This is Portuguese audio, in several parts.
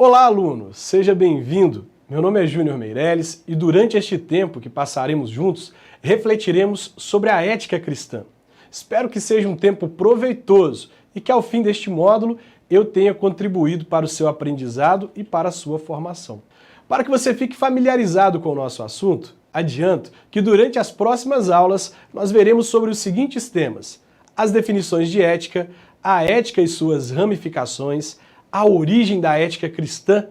Olá, aluno! Seja bem-vindo! Meu nome é Júnior Meirelles e durante este tempo que passaremos juntos, refletiremos sobre a ética cristã. Espero que seja um tempo proveitoso e que ao fim deste módulo eu tenha contribuído para o seu aprendizado e para a sua formação. Para que você fique familiarizado com o nosso assunto, adianto que durante as próximas aulas nós veremos sobre os seguintes temas: as definições de ética, a ética e suas ramificações, a origem da ética cristã,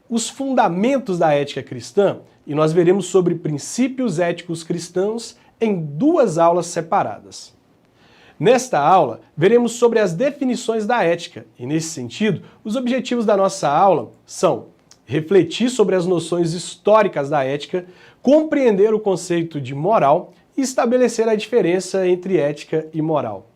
os fundamentos da ética cristã, e nós veremos sobre princípios éticos cristãos em duas aulas separadas. Nesta aula, veremos sobre as definições da ética, e nesse sentido, os objetivos da nossa aula são refletir sobre as noções históricas da ética, compreender o conceito de moral e estabelecer a diferença entre ética e moral.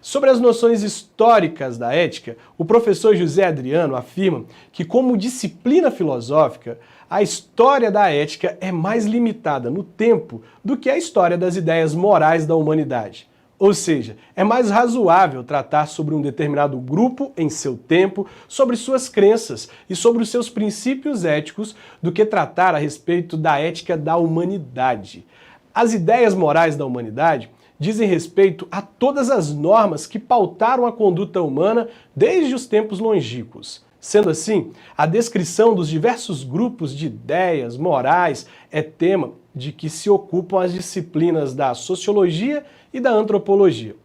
Sobre as noções históricas da ética, o professor José Adriano afirma que, como disciplina filosófica, a história da ética é mais limitada no tempo do que a história das ideias morais da humanidade. Ou seja, é mais razoável tratar sobre um determinado grupo em seu tempo, sobre suas crenças e sobre os seus princípios éticos, do que tratar a respeito da ética da humanidade. As ideias morais da humanidade dizem respeito a todas as normas que pautaram a conduta humana desde os tempos longínquos. Sendo assim, a descrição dos diversos grupos de ideias morais é tema de que se ocupam as disciplinas da sociologia e da antropologia.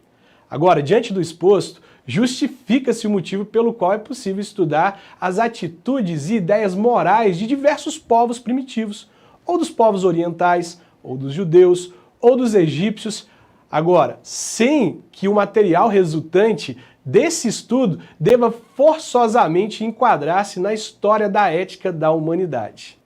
Agora, diante do exposto, justifica-se o motivo pelo qual é possível estudar as atitudes e ideias morais de diversos povos primitivos, ou dos povos orientais, ou dos judeus, ou dos egípcios. Agora, sem que o material resultante desse estudo deva forçosamente enquadrar-se na história da ética da humanidade.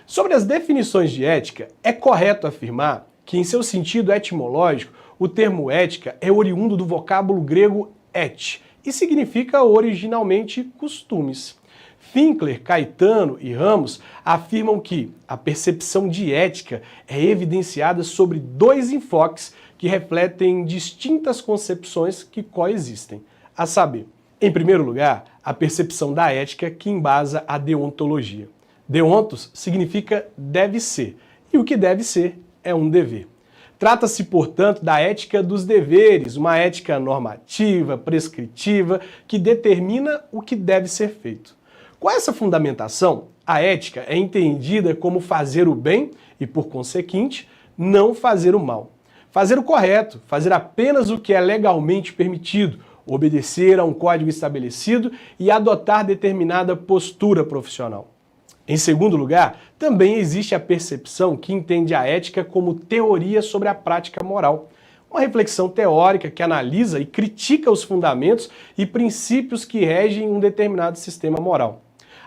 Sobre as definições de ética, é correto afirmar que, em seu sentido etimológico, o termo ética é oriundo do vocábulo grego et e significa originalmente costumes. Finkler, Caetano e Ramos afirmam que a percepção de ética é evidenciada sobre dois enfoques que refletem distintas concepções que coexistem, a saber, em primeiro lugar, a percepção da ética que embasa a deontologia. Deontos significa deve ser, e o que deve ser é um dever. Trata-se, portanto, da ética dos deveres, uma ética normativa, prescritiva, que determina o que deve ser feito. Com essa fundamentação, a ética é entendida como fazer o bem e, por consequinte, não fazer o mal. Fazer o correto, fazer apenas o que é legalmente permitido, obedecer a um código estabelecido e adotar determinada postura profissional. Em segundo lugar, também existe a percepção que entende a ética como teoria sobre a prática moral. Uma reflexão teórica que analisa e critica os fundamentos e princípios que regem um determinado sistema moral.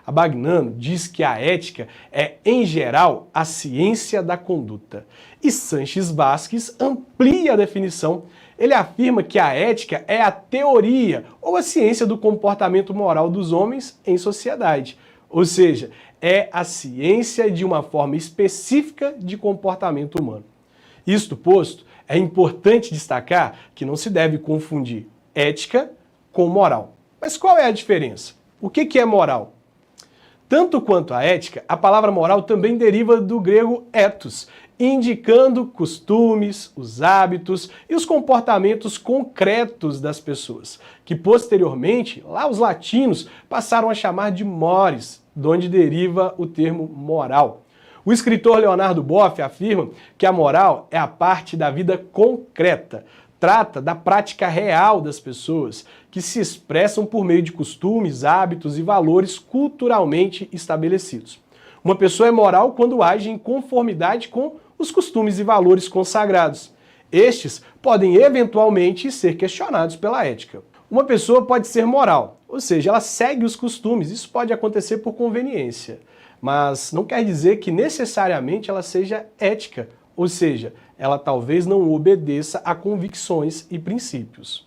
Abagnano diz que a ética é, em geral, a ciência da conduta. E Sanches Vasques amplia a definição. Ele afirma que a ética é a teoria ou a ciência do comportamento moral dos homens em sociedade. Ou seja, é a ciência de uma forma específica de comportamento humano. Isto posto, é importante destacar que não se deve confundir ética com moral. Mas qual é a diferença? O que é moral? Tanto quanto a ética, a palavra moral também deriva do grego ethos, indicando costumes, os hábitos e os comportamentos concretos das pessoas, que posteriormente, lá os latinos passaram a chamar de mores, de onde deriva o termo moral. O escritor Leonardo Boff afirma que a moral é a parte da vida concreta, trata da prática real das pessoas, que se expressam por meio de costumes, hábitos e valores culturalmente estabelecidos. Uma pessoa é moral quando age em conformidade com os costumes e valores consagrados. Estes podem eventualmente ser questionados pela ética. Uma pessoa pode ser moral, ou seja, ela segue os costumes, isso pode acontecer por conveniência, mas não quer dizer que necessariamente ela seja ética, ou seja, ela talvez não obedeça a convicções e princípios.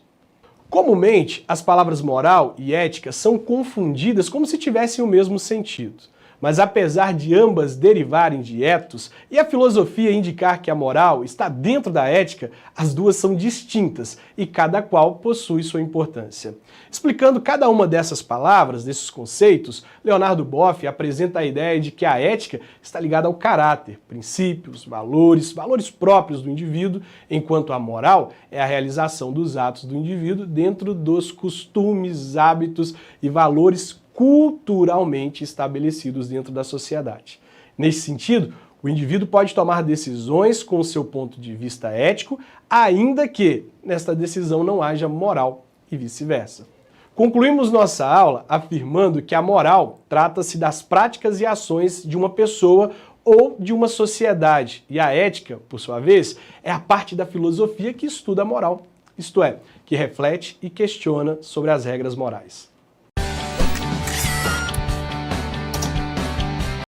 Comumente, as palavras moral e ética são confundidas como se tivessem o mesmo sentido. Mas apesar de ambas derivarem de ethos e a filosofia indicar que a moral está dentro da ética, as duas são distintas e cada qual possui sua importância. Explicando cada uma dessas palavras, desses conceitos, Leonardo Boff apresenta a ideia de que a ética está ligada ao caráter, princípios, valores próprios do indivíduo, enquanto a moral é a realização dos atos do indivíduo dentro dos costumes, hábitos e valores culturalmente estabelecidos dentro da sociedade. Nesse sentido, o indivíduo pode tomar decisões com o seu ponto de vista ético, ainda que nesta decisão não haja moral e vice-versa. Concluímos nossa aula afirmando que a moral trata-se das práticas e ações de uma pessoa ou de uma sociedade, e a ética, por sua vez, é a parte da filosofia que estuda a moral, isto é, que reflete e questiona sobre as regras morais.